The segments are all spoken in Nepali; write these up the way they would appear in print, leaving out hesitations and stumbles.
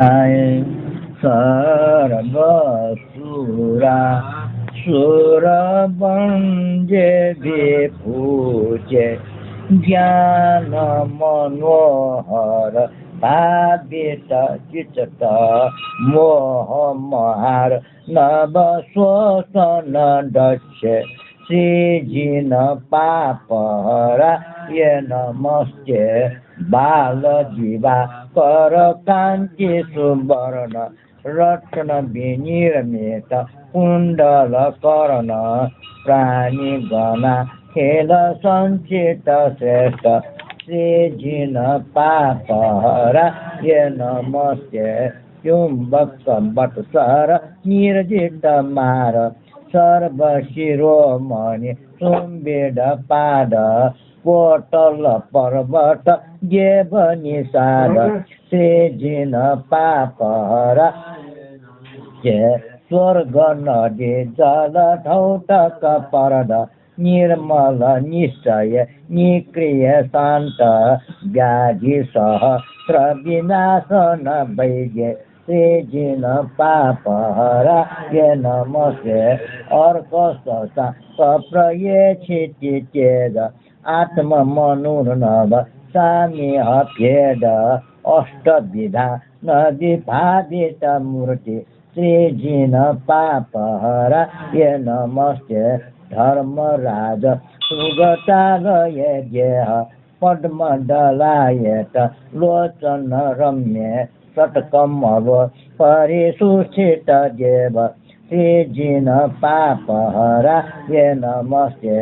आय सर्वसुरा सुरवंजे विपूज्य ज्ञान मनोहर भावित चित्त मोह महार नव शोषण दक्ष श्रीजिन पापहरा ये नमस्ते बाल जीवा कर कांति सुवर्ण रत्न विनिर्मित कुंडल कर्ण प्राणी गणा खेल संचित श्रेष्ठ श्रीजिन पापहरा ये नमस्ते चुंबक बटसर निर्जित मार सर्व शिरोमणि सुम्बेड पाद कोटल पर्वत जेब निषाद श्रीजिन पापहरा स्वर्ग नदी जल ठौटक परद निर्मल निश्चय निक्रिय शान्त व्याधि सहस्र विनाशन वैद्य श्रीजिन पापहरा ये नमस्ते अर्क ससा सप्रये क्षितिचेद आत्म मनुर्नव साम्य भेद अष्टविधा नदीभादित मूर्ति श्रीजिन पापहरा ये नमस्ते धर्मराज सुगतालय गेह पद्मदलायत लोचन रम्य सत्कमल परिसुष्ठित देव श्रीजिन पापहरा ये नमस्ते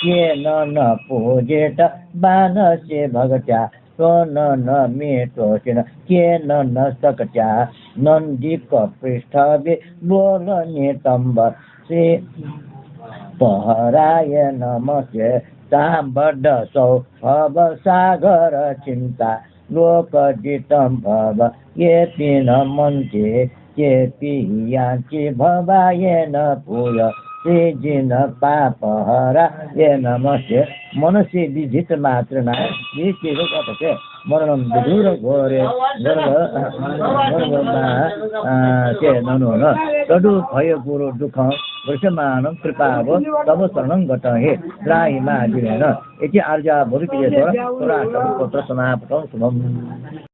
येन न पूजित बाणस्य भगत्या सोन न मेटोषिण केन न सकत्या नन्दिक पृष्ठवे लोल नितम्ब श्री पहराय नमस्ते साम्बडसौ भव सागर चिन्ता लोकजितं भव येऽपि न मन्ये केऽपि यान्ति भवायेन भूय श्रीजिन पापहरा ये नमस्ते मनस्य विजित मात्र नाय ये केको कथके मरणं विदूर घोरे गर्भमा के ननु न तदु भय गुरु दुःख वृषमानं कृपाव तव शरणं गतहे त्राहि मा दिनेन इति आर्या भविष्यति तोरा पुत्र समाप्तं शुभम्